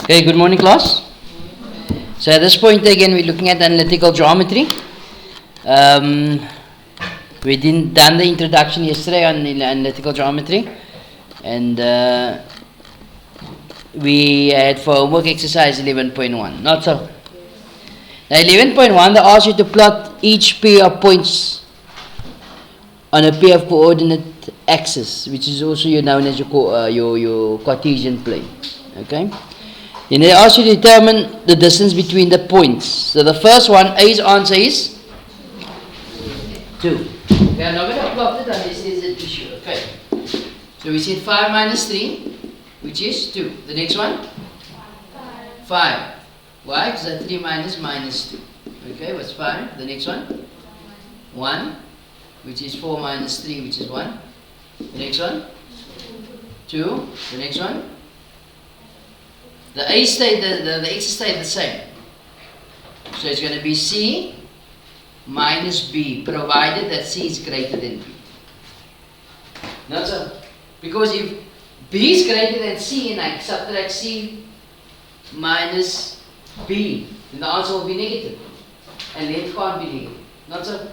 Okay, good morning class. So at this point again we're looking at analytical geometry. We didn't done the introduction yesterday on analytical geometry, and we had for homework exercise 11.1. Not so. Now 11.1 they ask you to plot each pair of points on a pair of coordinate axis, which is also known as your Cartesian plane. Okay. Then they ask you to determine the distance between the points. So the first one, A's answer is 2. Okay, I'm not going to plot it unless there's an issue. Okay. So we said 5 minus 3, which is 2. The next one? 5. Why? Because that 3 minus 2. Okay, what's 5? The next one? 1, which is 4 minus 3, which is 1. The next one? 2. The next one? The A stayed, the X stayed the same. So it's going to be C minus B, provided that C is greater than B. Not so. Because if B is greater than C and I subtract C minus B, then the answer will be negative. And length can't be negative. Not so.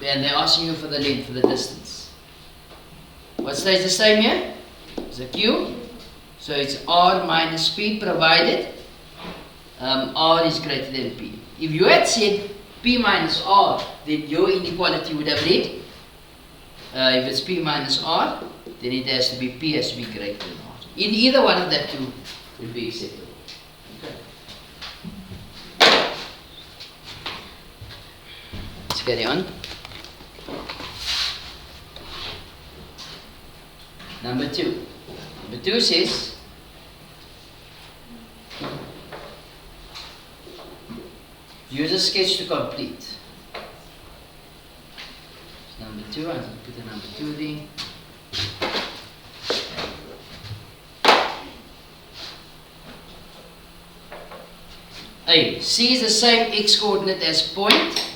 And they're asking you for the length, for the distance. What stays the same here? It's a Q. So it's R minus P, provided R is greater than P. If you had said P minus R, then your inequality would have read, if it's P minus R, then it has to be P has to be greater than R. In either one of that two would be acceptable. Okay. Let's carry on. Number 2. Number 2 says, use a sketch to complete. Number 2, I'll put the number 2 there. A. C is the same x coordinate as point.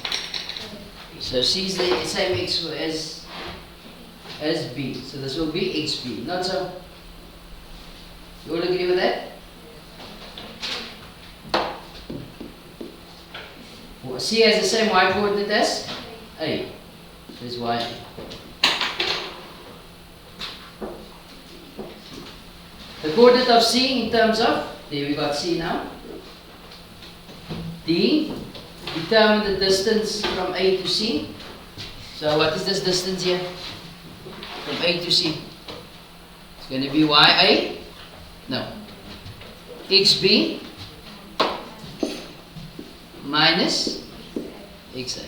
So C is the same x as B. So this will be xb. Not so. You all agree with that? C has the same y coordinate as A. So it's y. The coordinate of C in terms of, there we got C now. D, determine the distance from A to C. So what is this distance here? From A to C. It's going to be YA. No. XB minus XA.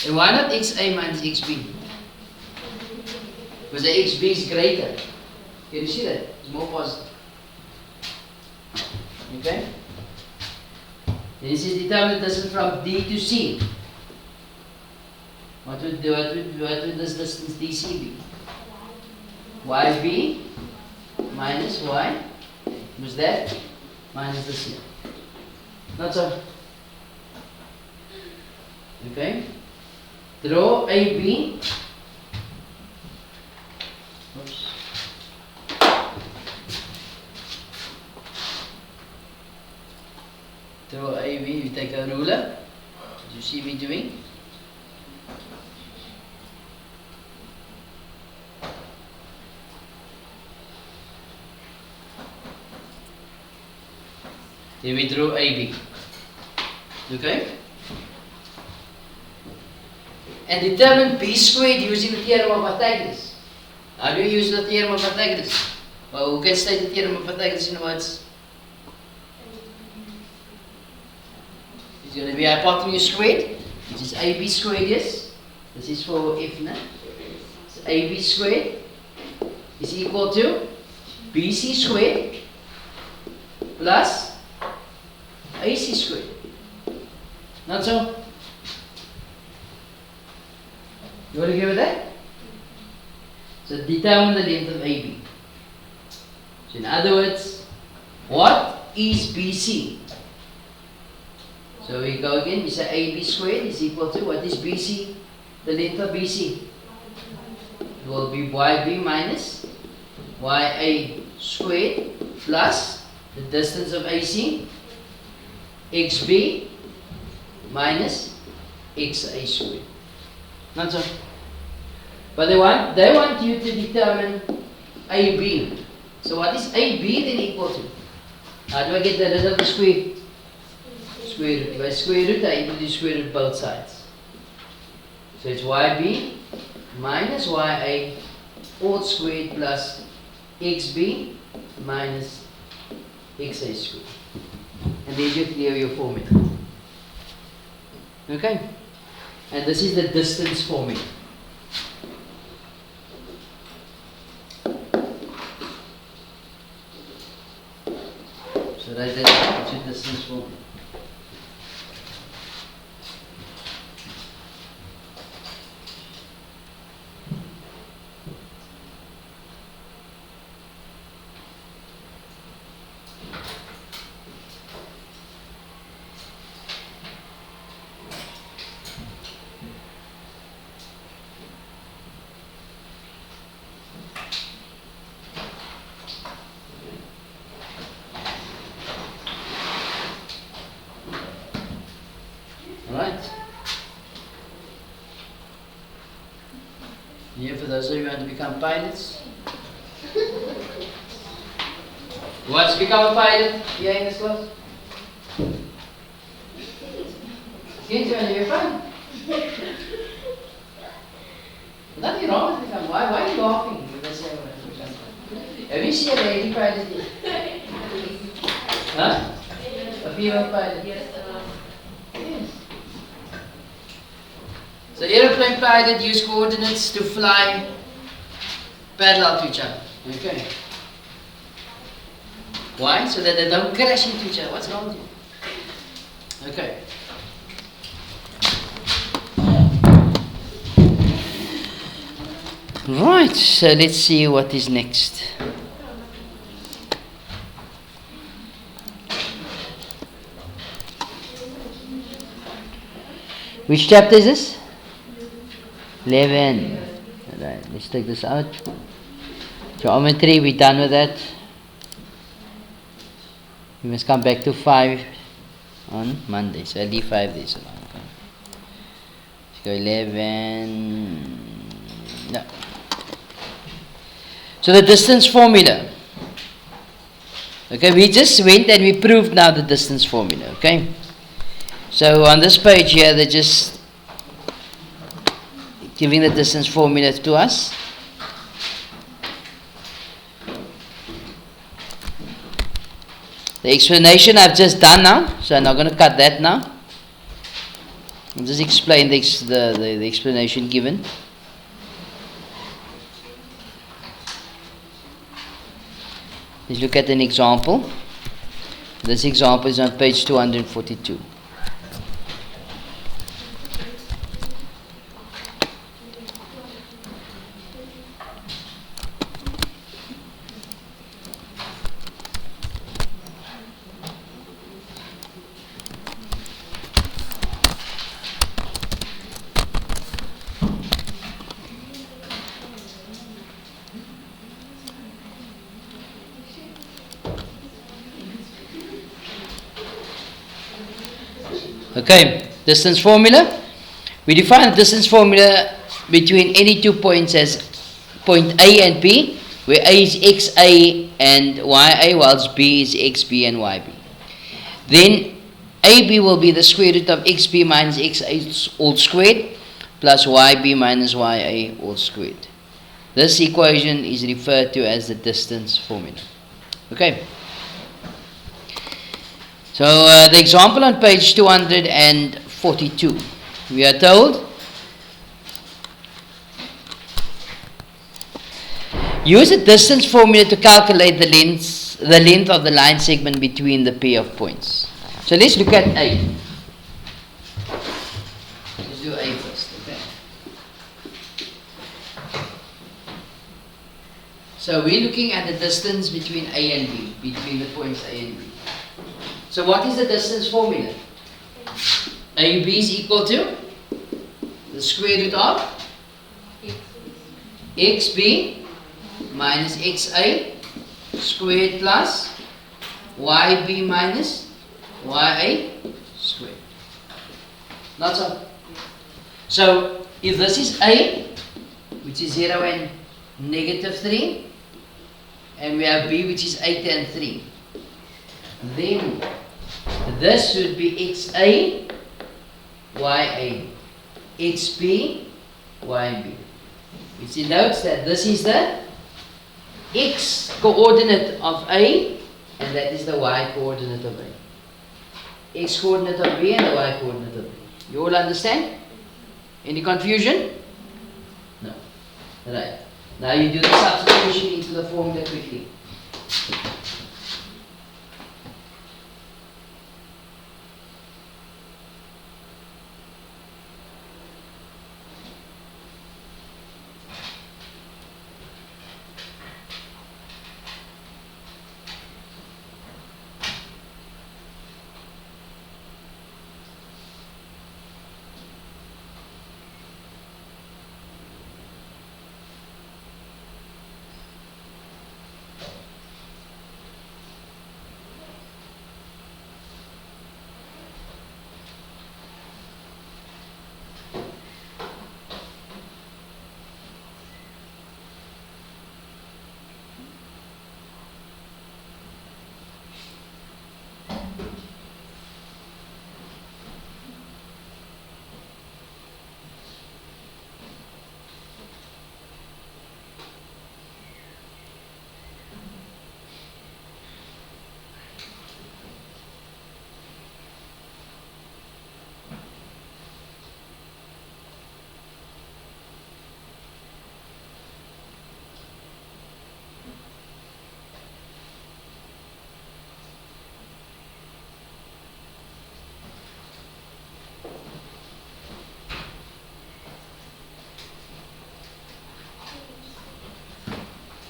And why not XA minus XB? Because the XB is greater. Can you see that? It's more positive. Okay? This is determined distance from D to C. What would this distance DC be? YB minus Y. Was that minus this here. Not so. Okay. Draw AB. Oops. Draw AB. You take a ruler. Did you see me doing? Then we draw AB. Okay? And determine B squared using the theorem of Pythagoras. How do you use the theorem of Pythagoras? Well, who can state the theorem of Pythagoras in words? It's going to be hypotenuse squared, which is AB squared, yes? This is for F, no? So AB squared is equal to BC squared plus AC squared. Not so? You want to agree with that? So determine the length of AB. So in other words, what is BC? So we go again, we say AB squared is equal to, what is BC? The length of BC. It will be YB minus YA squared plus the distance of AC, XB minus XA squared. Not so. But they want you to determine AB. So what is AB then equal to? How do I get rid of the square? Square root. By square root, I need to square root both sides. So it's YB minus YA all squared plus XB minus XA squared. And then you clear your formula. Okay? And this is the distance formula. So that's your distance formula. Alright. Here for those of you who want to become pilots. Who wants to become a pilot here in this class? Can't you want to be fun? Nothing wrong with becoming. Why are you laughing? Have you seen a lady pilot yet? Huh? A female pilot? Yes. So aeroplane pilot use coordinates to fly parallel to each other. Okay. Why? So that they don't crash into each other. What's wrong with you? Okay. Right, so let's see what is next. Which chapter is this? 11. Alright, let's take this out. Geometry, we're done with that. We must come back to 5 on Monday. So I'll leave 5 days along. Okay. Let's go 11. No. So the distance formula. Okay, we just went and we proved now the distance formula. Okay. So on this page here, they're just giving the distance formula to us. The explanation I've just done now, so I'm not going to cut that now. I'll just explain the explanation given. Let's look at an example. This example is on page 242. Okay, distance formula. We define the distance formula between any 2 points as point A and B, where A is XA and YA, whilst B is XB and YB. Then AB will be the square root of XB minus XA all squared plus YB minus YA all squared. This equation is referred to as the distance formula. Okay. So the example on page 242, we are told, use a distance formula to calculate the length of the line segment between the pair of points. So let's look at A. Let's do A first, okay? So we're looking at the distance between A and B, between the points A and B. So what is the distance formula? AB is equal to the square root of XB minus XA squared plus YB minus YA squared. Not so. So if this is A, which is 0 and negative 3, and we have B, which is 8 and 3, then this should be XA, YA, XB, YB, which denotes that this is the X coordinate of A, and that is the Y coordinate of A. X coordinate of B and the Y coordinate of B. You all understand? Any confusion? No. Right. Now you do the substitution into the formula quickly.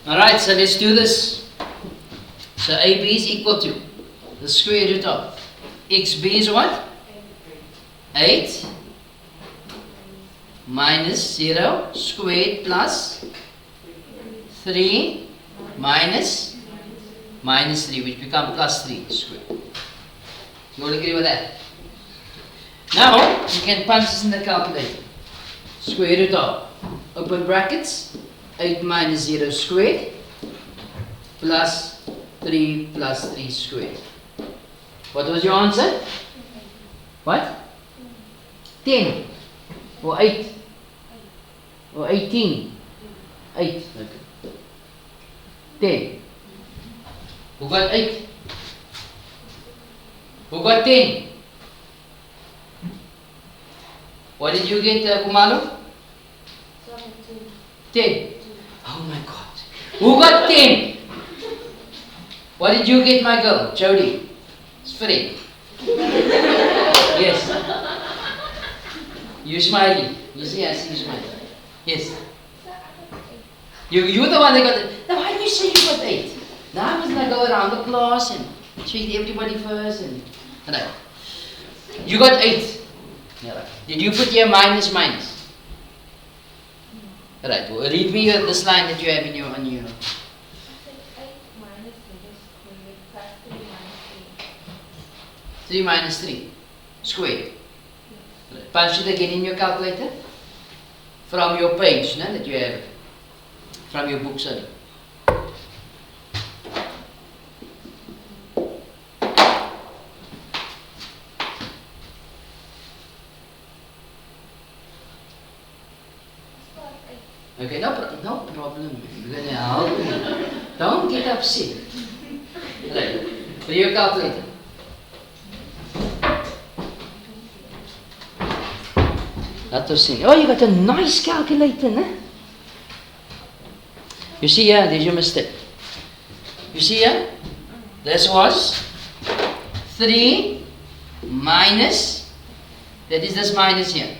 Alright, so let's do this. So AB is equal to the square root of XB is what? 8 minus 0 squared plus 3 minus 3, which become plus 3 squared. You all agree with that? Now, you can punch this in the calculator. Square root of, open brackets, 8 minus 0 squared plus 3 plus 3 squared. What was your answer? What? 10 or 8 or 18? 8. Okay. 10. Who got 8? Who got 10? What did you get, Kumalo? 10. Oh my God. Who got 10? What did you get, my girl? Jody. It's Fred. Yes. You're smiling. You see, I see you smiling. Yes. You're the one that got it. Now, why do you say you got 8? Now I'm going to go around the class and treat everybody first. And right. You got 8. Yeah, right. Did you put here minus? Right. Well, read me this line that you have in your on your. 8 minus 3 minus 3 squared. Right. Punch it again in your calculator from your page, no, that you have from your book, sorry. Okay, no problem. We're going to help you. Don't get upset. Right. For your calculator. That was it. Oh, you got a nice calculator, no? You see here, there's your mistake. You see here? This was 3 minus, that is this minus here.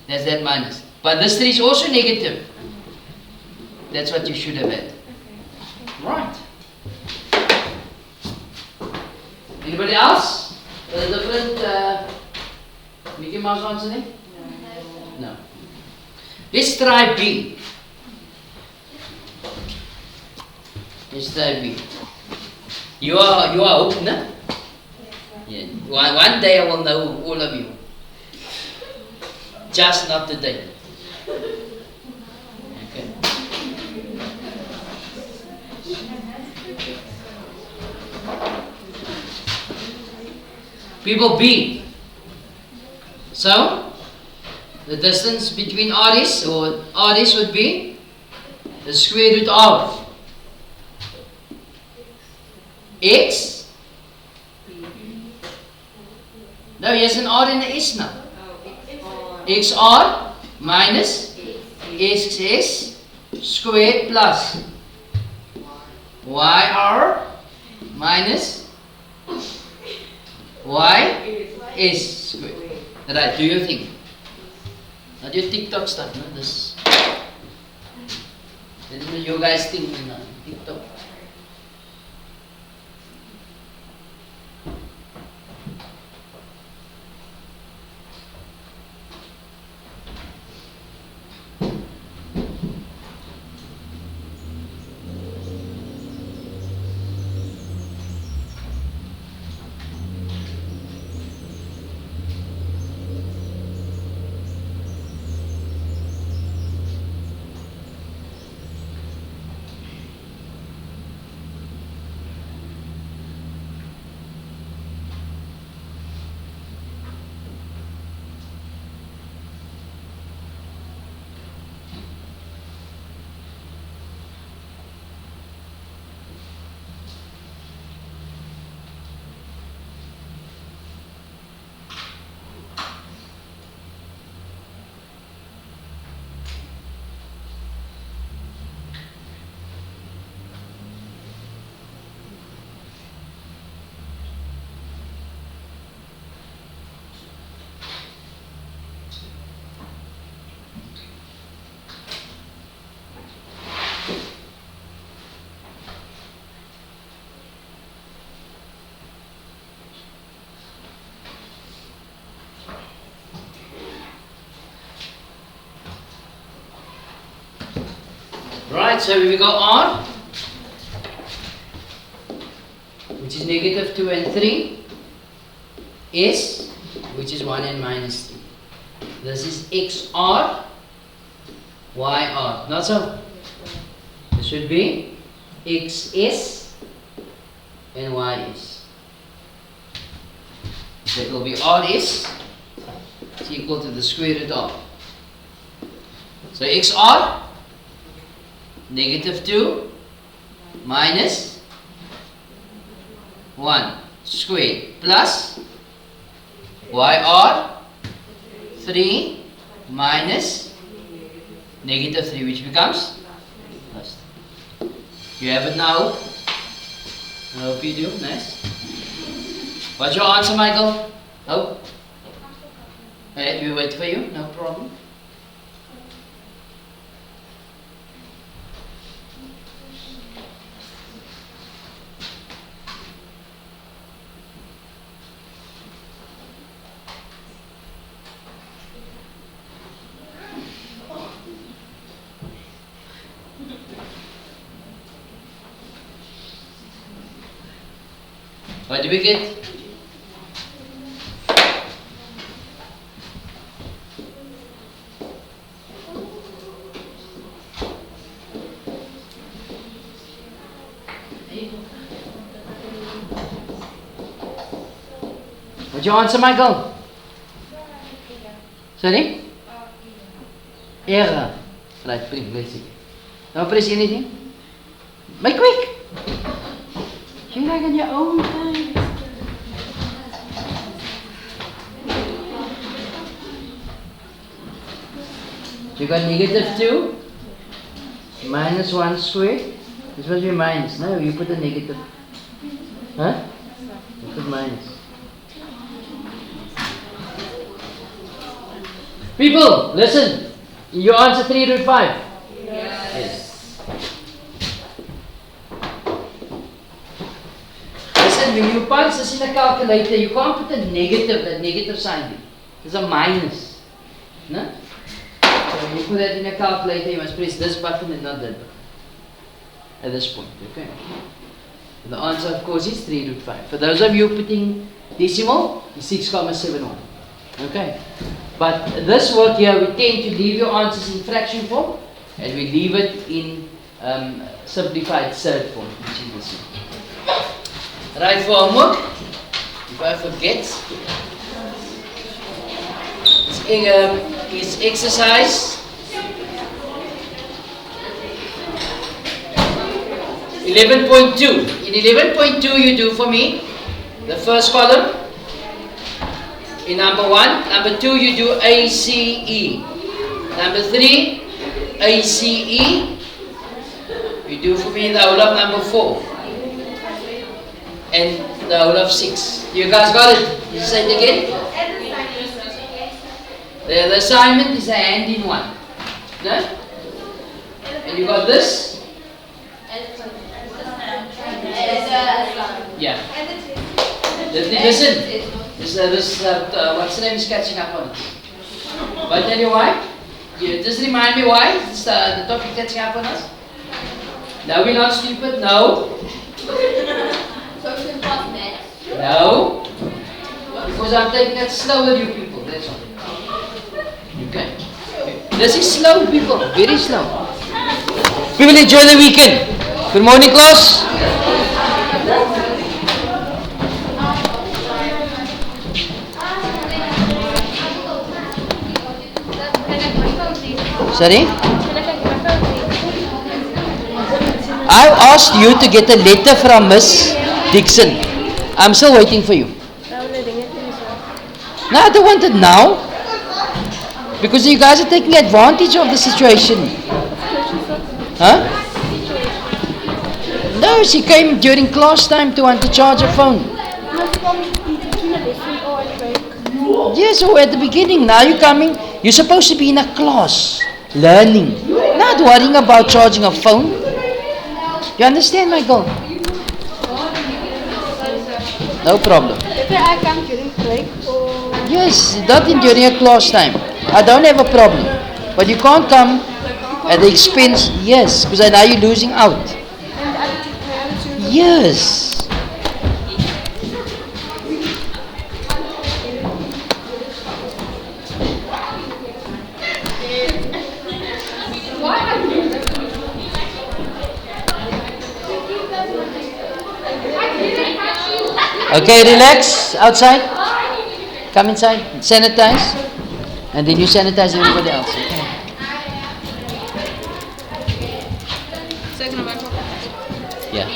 That's that minus. But this 3 is also negative. That's what you should have had. Right. Anybody else? A different Mickey Mouse answer? No. Let's try B. Let's try B. You are hooked, no? Yeah. One day I will know all of you. Just not today. Okay. People B. So the distance between RS would be the square root of X. No, here's an R and an S now. XR minus XS squared plus YR minus YS squared. Right, do you think? Not your TikTok stuff, no? This is what you guys think, no? TikTok. Right, so we go on, which is negative 2 and 3, S, which is 1 and minus 3. This is XR, YR. Not so. This should be XS and YS. That will be RS is equal to the square root of. So XR, negative 2 minus 1 squared plus YR 3 minus negative 3, which becomes plus. You have it now? I hope you do. Nice. What's your answer, Michael? Oh? Alright, we wait for you. No problem. What do we get? What's your answer, Michael? Sorry? Error. Right, let's see. Don't press anything. Make quick! You like on your own time. You got negative 2 minus 1 squared. This must be minus. No, you put a negative. Huh? You put minus. People, listen. You answer 3 root 5. Yes. When you punch this in a calculator, you can't put a negative, that negative sign. There's a minus. No? So when you put that in a calculator, you must press this button and not that button. At this point, okay? The answer, of course, is 3 root 5. For those of you putting decimal, it's 6,71. Okay. But this work here, we tend to leave your answers in fraction form, and we leave it in simplified third form, which is this one. Right, for homework, if I forget, it's exercise 11.2. In 11.2 you do for me the first column in number 1. Number 2 you do ACE. Number 3 ACE. You do for me the whole of number 4 and the whole of 6. You guys got it? You say it again? The assignment is a hand in one. No? And you got this? Yeah. Listen. What's the name is catching up on it. But I tell you why? Just remind me why the topic catching up on us. No, we're not stupid. No. No. Because I'm taking it slower, you people. That's all. Okay. This is slow, people. Very slow. People, enjoy the weekend. Good morning, class. Sorry? I asked you to get a letter from Miss Dixon. I'm still waiting for you. No, I don't want it now. Because you guys are taking advantage of the situation. Huh? No, she came during class time to want to charge her phone. Yes, or at the beginning. Now you're coming. You're supposed to be in a class, learning, not worrying about charging a phone. You understand, my girl? No problem. If I come during break or... Yes, not during a class time. I don't have a problem. But you can't come at the expense. Yes, because now you're losing out. Yes. Okay, relax. Outside. Come inside. Sanitize. And then you sanitize everybody else. Okay. Yeah.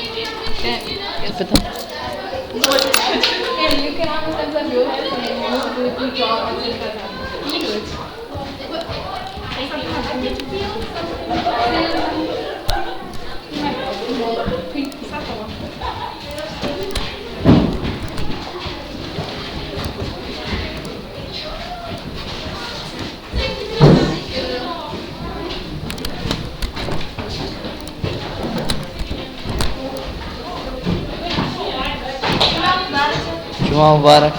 Juma Mubarak.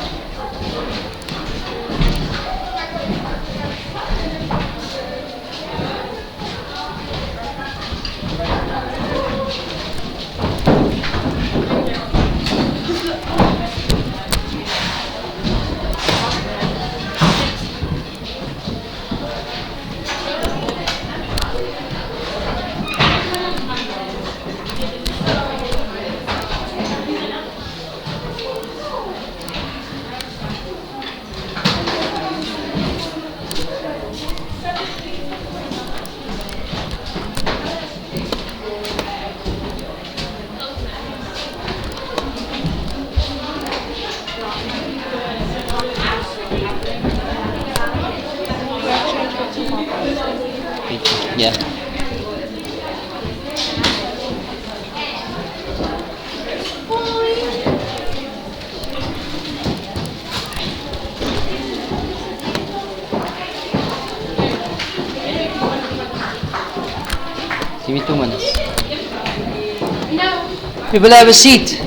Yeah. Give me 2 minutes. No. People have a seat.